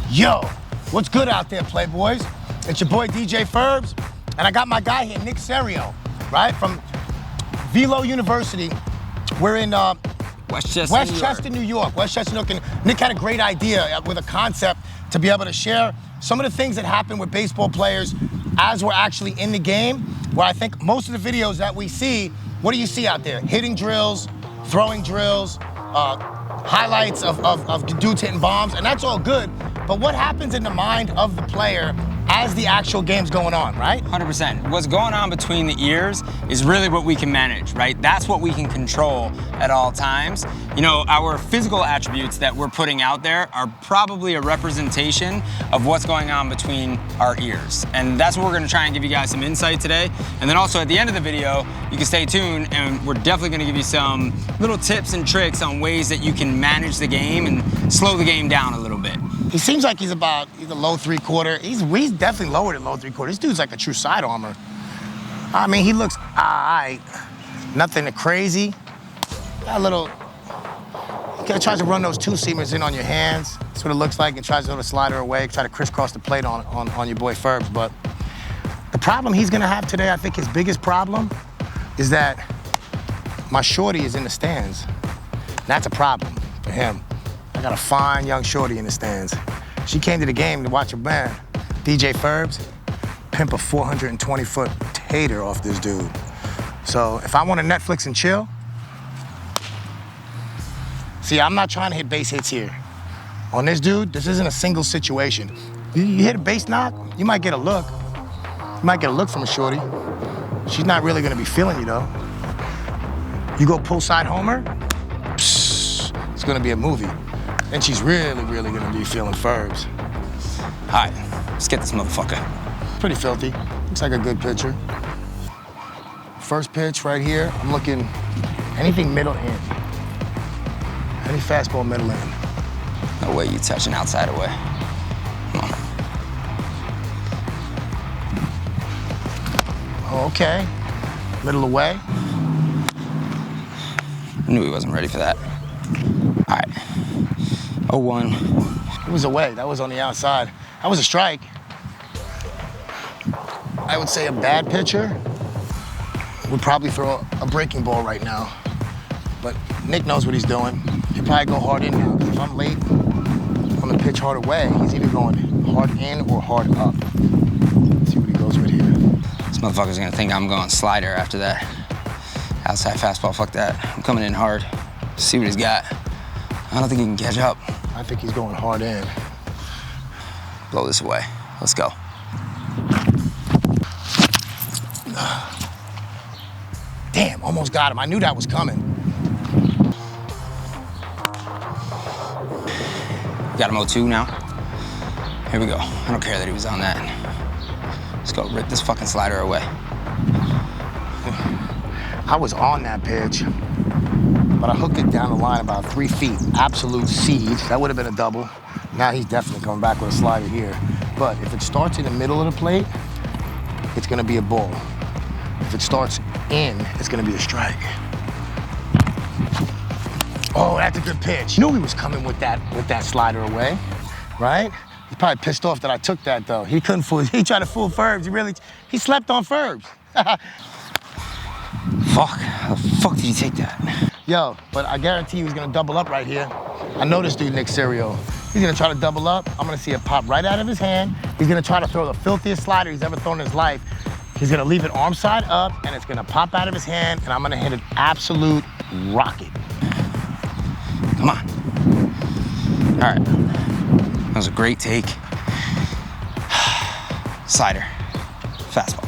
Yo, what's good out there, Playboys? It's your boy DJ Ferbs, and I got my guy here, Nick Serio, right? From VeloU University. We're in Westchester, New York. Westchester, New York. And Nick had a great idea with a concept to be able to share some of the things that happen with baseball players as we're actually in the game, where I think most of the videos that we see, what do you see out there? Hitting drills, throwing drills, highlights of dudes hitting bombs, and that's all good. But what happens in the mind of the player as the actual game's going on, right? 100%. What's going on between the ears is really what we can manage, right? That's what we can control at all times. You know, our physical attributes that we're putting out there are probably a representation of what's going on between our ears. And that's what we're gonna try and give you guys some insight today. And then also at the end of the video, you can stay tuned and we're definitely gonna give you some little tips and tricks on ways that you can manage the game and slow the game down a little bit. He seems like he's about either low three-quarter. He's definitely lower than low three-quarter. This dude's like a true side armor. I mean, he looks all right. Nothing crazy. Got a little, he tries to run those two-seamers in on your hands. That's what it looks like. He tries to throw the slider away, try to crisscross the plate on your boy Ferbs. But the problem he's gonna have today, I think his biggest problem, is that my shorty is in the stands. And that's a problem for him. I got a fine young shorty in the stands. She came to the game to watch a man, DJ Ferbs, pimp a 420-foot tater off this dude. So if I want to Netflix and chill, see, I'm not trying to hit base hits here. On this dude, this isn't a single situation. You hit a base knock, you might get a look. You might get a look from a shorty. She's not really gonna be feeling you though. You go pull side homer, psst, it's gonna be a movie. And she's really, really gonna be feeling Ferbs. All right, let's get this motherfucker. Pretty filthy. Looks like a good pitcher. First pitch right here, I'm looking anything middle in. Any fastball middle in. No way you touch an outside away. Come on. Okay, middle away. Knew he wasn't ready for that. All right. 0-1. It was away, that was on the outside. That was a strike. I would say a bad pitcher would probably throw a breaking ball right now. But Nick knows what he's doing. He'll probably go hard in now. If I'm late on the pitch hard away, he's either going hard in or hard up. Let's see what he goes with here. This motherfucker's gonna think I'm going slider after that. Outside fastball, fuck that. I'm coming in hard. See what he's got. I don't think he can catch up. I think he's going hard in. Blow this away. Let's go. Damn, almost got him. I knew that was coming. Got him 0-2 now. Here we go. I don't care that he was on that. Let's go rip this fucking slider away. I was on that pitch, but I hooked it down the line about 3 feet. Absolute siege. That would have been a double. Now he's definitely coming back with a slider here. But if it starts in the middle of the plate, it's gonna be a ball. If it starts in, it's gonna be a strike. Oh, that's a good pitch. Knew he was coming with that slider away, right? He's probably pissed off that I took that though. He couldn't fool, he tried to fool Ferbs. He slept on Ferbs. Fuck, how the fuck did you take that? Yo, but I guarantee he's gonna double up right here. I know this dude, Nick Serio. He's gonna try to double up. I'm gonna see it pop right out of his hand. He's gonna try to throw the filthiest slider he's ever thrown in his life. He's gonna leave it arm side up, and it's gonna pop out of his hand, and I'm gonna hit an absolute rocket. Come on. All right, that was a great take. Slider, fastball,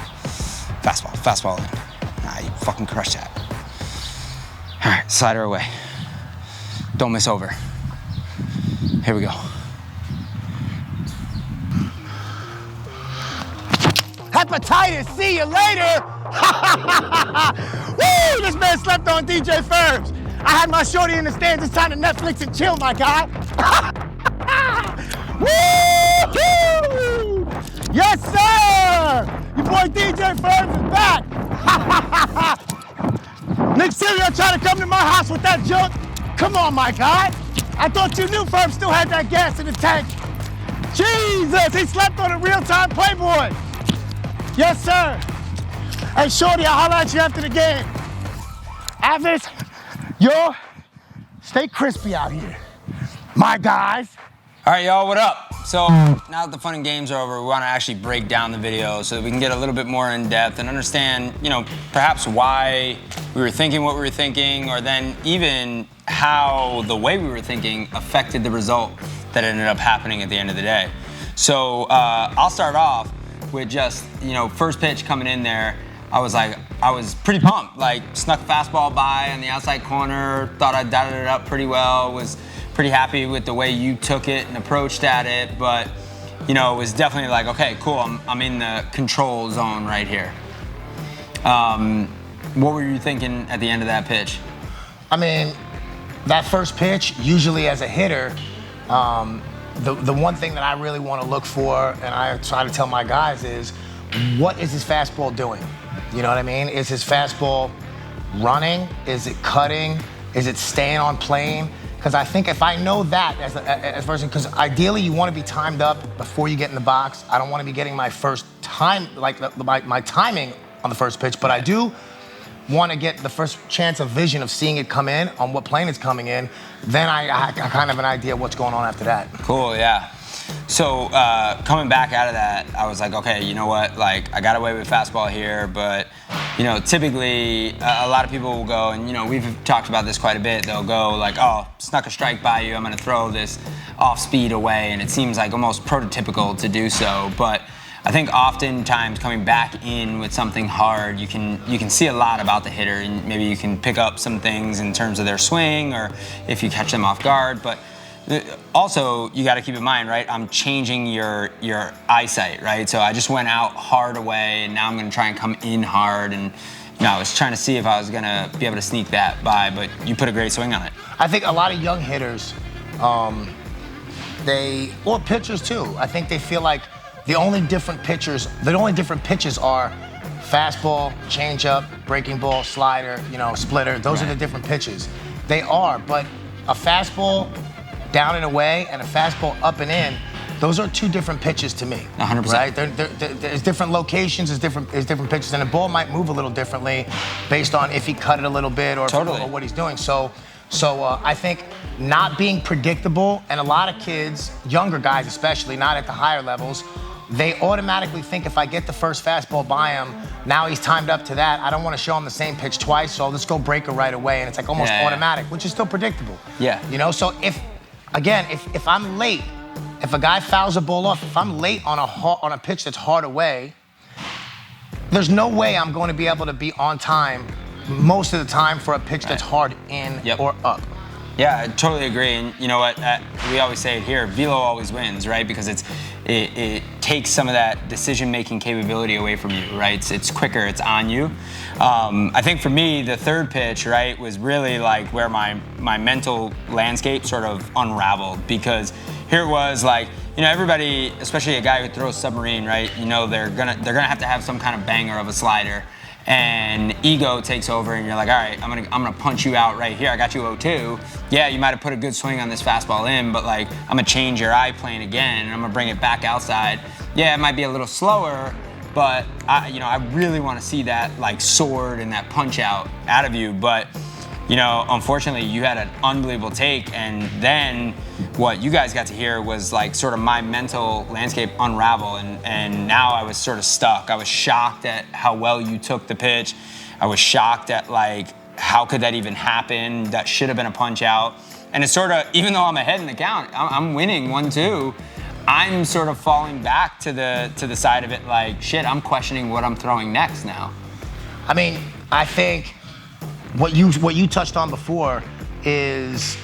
fastball, fastball in. Nah, you fucking crushed that. All right, slider away. Don't miss over. Here we go. Hepatitis, see you later! Woo! This man slept on DJ Ferbs. I had my shorty in the stands. It's time to Netflix and chill, my guy. Woo! Yes, sir! Your boy DJ Ferber is back! Nick Serio trying to come to my house with that junk? Come on, my guy. I thought you knew Ferb still had that gas in the tank. Jesus, he slept on a real-time Playboy. Yes, sir. Hey, Shorty, I'll holler at you after the game. Avis, yo, stay crispy out here. My guys. All right, y'all, what up? So now that the fun and games are over, we want to actually break down the video so that we can get a little bit more in depth and understand, perhaps why we were thinking what we were thinking, or then even how the way we were thinking affected the result that ended up happening at the end of the day. So I'll start off with just, first pitch coming in there. I was pretty pumped. Like, snuck a fastball by on the outside corner, thought I dotted it up pretty well, was pretty happy with the way you took it and approached at it, but it was definitely like, okay, cool, I'm in the control zone right here. What were you thinking at the end of that pitch? I mean, that first pitch, usually as a hitter, the one thing that I really want to look for, and I try to tell my guys, is what is his fastball doing? You know what I mean? Is his fastball running? Is it cutting? Is it staying on plane? Because I think if I know that as a person, because ideally you want to be timed up before you get in the box. I don't want to be getting my first time, like my timing on the first pitch, but I do want to get the first chance of vision of seeing it come in on what plane it's coming in. Then I kind of an idea of what's going on after that. Cool, yeah. So coming back out of that, I was like, okay, you know what? Like, I got away with fastball here, but typically a lot of people will go, and we've talked about this quite a bit. They'll go like, oh, snuck a strike by you. I'm going to throw this off speed away, and it seems like almost prototypical to do so. But I think oftentimes coming back in with something hard, you can see a lot about the hitter, and maybe you can pick up some things in terms of their swing, or if you catch them off guard, but. Also, you got to keep in mind, right? I'm changing your eyesight, right? So I just went out hard away, and now I'm going to try and come in hard. And I was trying to see if I was going to be able to sneak that by, but you put a great swing on it. I think a lot of young hitters, or pitchers too. I think they feel like the only different pitches are fastball, changeup, breaking ball, slider, splitter. Those are the different pitches. They are, but a fastball down and away and a fastball up and in, those are two different pitches to me. 100%. Right? There's different locations, there's different pitches, and the ball might move a little differently based on if he cut it a little bit or what he's doing. So I think not being predictable, and a lot of kids, younger guys especially, not at the higher levels, they automatically think if I get the first fastball by him, now he's timed up to that. I don't want to show him the same pitch twice, so let's go breaker right away, and it's like almost automatic, which is still predictable. Yeah. So if I'm late, if a guy fouls a ball off, if I'm late on a pitch that's hard away, there's no way I'm going to be able to be on time most of the time for a pitch that's hard in or up. Yeah, I totally agree. And you know what? We always say it here, VeloU always wins, right? Because it takes some of that decision-making capability away from you, right? It's quicker, it's on you. I think for me, the third pitch, right, was really like where my mental landscape sort of unraveled, because here it was like, everybody, especially a guy who throws submarine, right? They're gonna have to have some kind of banger of a slider. And ego takes over, and you're like, all right, I'm gonna punch you out right here. I got you 0-2. Yeah, you might have put a good swing on this fastball in, but like, I'm gonna change your eye plane again, and I'm gonna bring it back outside. Yeah, it might be a little slower, but I really want to see that like sword and that punch out of you. But unfortunately, you had an unbelievable take, and then what you guys got to hear was like sort of my mental landscape unravel, and now I was sort of stuck. I was shocked at how well you took the pitch. I was shocked at like, how could that even happen? That should have been a punch out. And it's sort of, even though I'm ahead in the count, I'm winning 1-2, I'm sort of falling back to the side of it like, shit, I'm questioning what I'm throwing next now. I mean, I think what you touched on before is,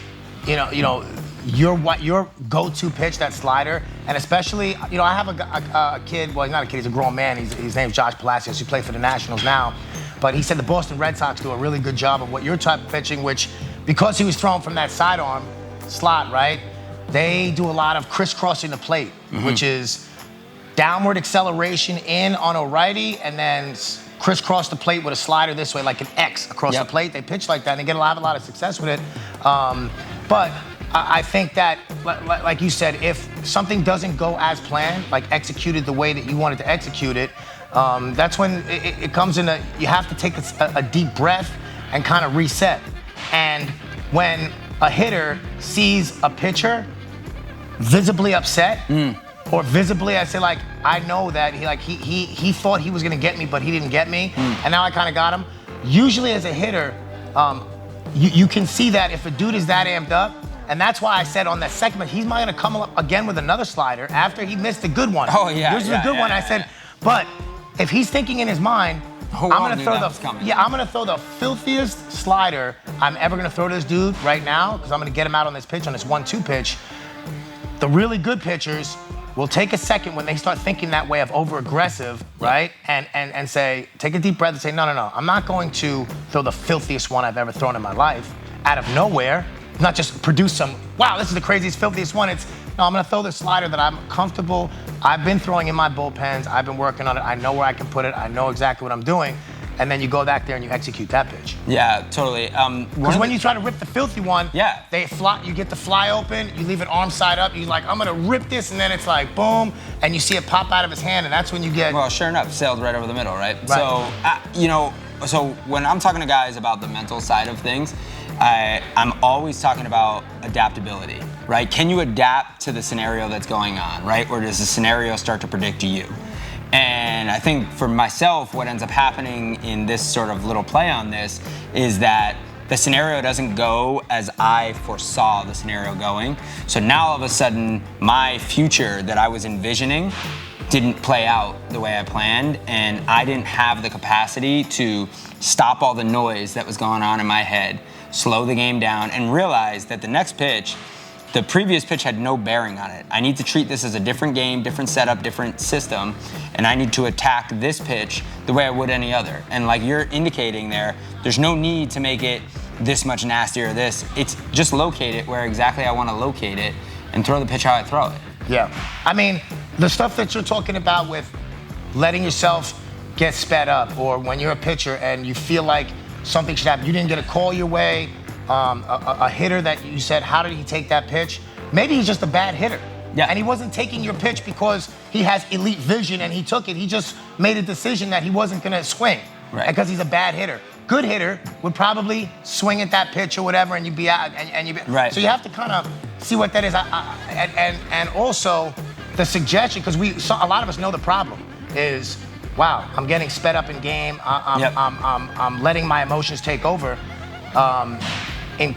your go-to pitch, that slider, and especially, I have a kid. Well, he's not a kid; he's a grown man. His name's Josh Palacios. He plays for the Nationals now, but he said the Boston Red Sox do a really good job of what your type of pitching, which, because he was thrown from that sidearm slot, right? They do a lot of crisscrossing the plate, which is downward acceleration in on a righty, and then crisscross the plate with a slider this way, like an X across the plate. They pitch like that, and they have a lot of success with it. But I think that, like you said, if something doesn't go as planned, like executed the way that you wanted to execute it, that's when it comes in. You have to take a deep breath and kind of reset. And when a hitter sees a pitcher visibly upset, or visibly, I say, like, I know that he thought he was gonna get me, but he didn't get me, and now I kind of got him. Usually, as a hitter, you can see that if a dude is that amped up. And that's why I said on that segment, he's not gonna come up again with another slider after he missed a good one. Oh, yeah. This is a good one. I said, but if he's thinking in his mind, I'm gonna throw the filthiest slider I'm ever gonna throw to this dude right now, because I'm gonna get him out on this pitch, on this 1-2 pitch. The really good pitchers will take a second when they start thinking that way of over-aggressive, right? And say, take a deep breath and say, no, I'm not going to throw the filthiest one I've ever thrown in my life out of nowhere. Not just produce some, wow, this is the craziest, filthiest one. It's, no, I'm gonna throw the slider that I'm comfortable. I've been throwing in my bullpens. I've been working on it. I know where I can put it. I know exactly what I'm doing. And then you go back there and you execute that pitch. Yeah, totally. Because when you try to rip the filthy one, yeah, they fly. You get the fly open. You leave it arm side up. You're like, I'm gonna rip this, and then it's like boom, and you see it pop out of his hand, and that's when you get. Well, sure enough, sailed right over the middle, right? So, so when I'm talking to guys about the mental side of things, I'm always talking about adaptability, right? Can you adapt to the scenario that's going on, right? Or does the scenario start to predict you? And I think for myself, what ends up happening in this sort of little play on this is that the scenario doesn't go as I foresaw the scenario going. So now all of a sudden, my future that I was envisioning didn't play out the way I planned, and I didn't have the capacity to stop all the noise that was going on in my head, slow the game down, and realize that the next pitch, the previous pitch had no bearing on it. I need to treat this as a different game, different setup, different system, and I need to attack this pitch the way I would any other. And like you're indicating there, there's no need to make it this much nastier or this. It's just locate it where exactly I want to locate it and throw the pitch how I throw it. Yeah. I mean, the stuff that you're talking about with letting yourself get sped up, or when you're a pitcher and you feel like something should happen, you didn't get a call your way, a hitter that you said, how did he take that pitch? Maybe he's just a bad hitter. Yeah. And he wasn't taking your pitch because he has elite vision and he took it. He just made a decision that he wasn't going to swing, right, because he's a bad hitter. Good hitter would probably swing at that pitch or whatever, and you'd be out. And you'd be, right. So you have to kind of see what that is. And also the suggestion, because a lot of us know the problem is, wow, I'm getting sped up in game. I'm letting my emotions take over. In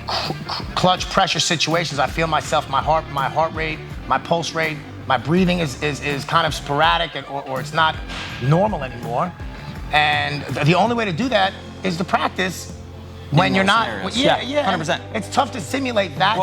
clutch pressure situations, I feel myself, my heart rate, my pulse rate, my breathing is kind of sporadic, or it's not normal anymore. And the only way to do that is to practice when you're not. Yeah, 100%. It's tough to simulate that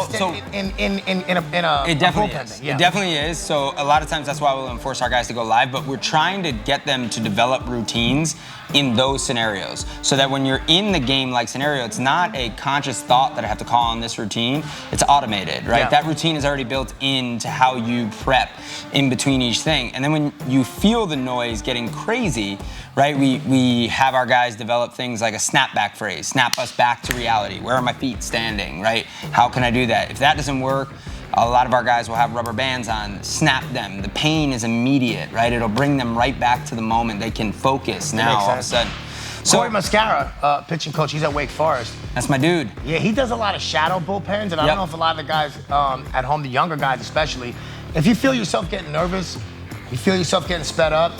in a it definitely bullpen is. thing. Yeah. It definitely is. So a lot of times that's why we'll enforce our guys to go live, but we're trying to get them to develop routines in those scenarios, so that when you're in the game-like scenario, it's not a conscious thought that I have to call on this routine. It's automated, right? Yeah. That routine is already built into how you prep in between each thing. And then when you feel the noise getting crazy, right, we have our guys develop things like a snapback phrase, snap us back to reality. Where are my feet standing, right? How can I do that? If that doesn't work, a lot of our guys will have rubber bands on, snap them. The pain is immediate, right? It'll bring them right back to the moment. They can focus now all of a sudden. So Corey Mascara, pitching coach, he's at Wake Forest. That's my dude. Yeah, he does a lot of shadow bullpens, and I don't know if a lot of the guys at home, the younger guys especially, if you feel yourself getting nervous, you feel yourself getting sped up,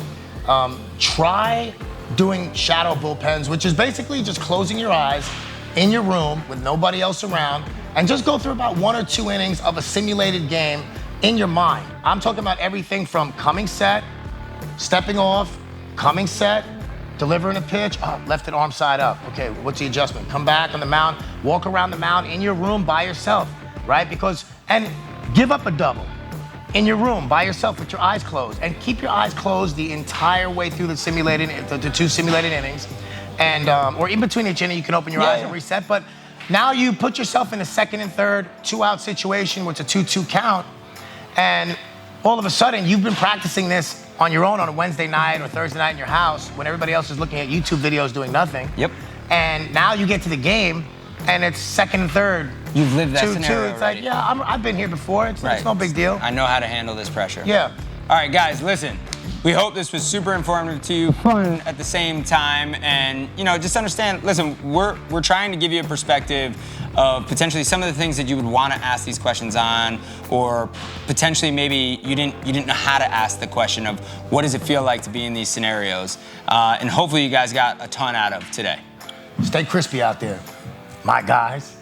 try doing shadow bullpens, which is basically just closing your eyes in your room with nobody else around, and just go through about 1 or 2 innings of a simulated game in your mind. I'm talking about everything from coming set, stepping off, coming set, delivering a pitch, left it arm side up. Okay, what's the adjustment? Come back on the mound, walk around the mound in your room by yourself, right? And give up a double in your room by yourself with your eyes closed, and keep your eyes closed the entire way through the 2 simulated innings. And or in between each inning, you can open your eyes and reset. But now you put yourself in a second and third 2-out situation with a 2-2 count, and all of a sudden you've been practicing this on your own on a Wednesday night or Thursday night in your house when everybody else is looking at YouTube videos doing nothing. Yep. And now you get to the game and it's second and third. You've lived that 2-2. scenario It's already. like, yeah, I've been here before. It's no big deal. I know how to handle this pressure. Yeah. All right, guys, listen. We hope this was super informative to you, fun at the same time, and just understand. Listen, we're trying to give you a perspective of potentially some of the things that you would want to ask these questions on, or potentially maybe you didn't know how to ask the question of what does it feel like to be in these scenarios, and hopefully you guys got a ton out of today. Stay crispy out there, my guys.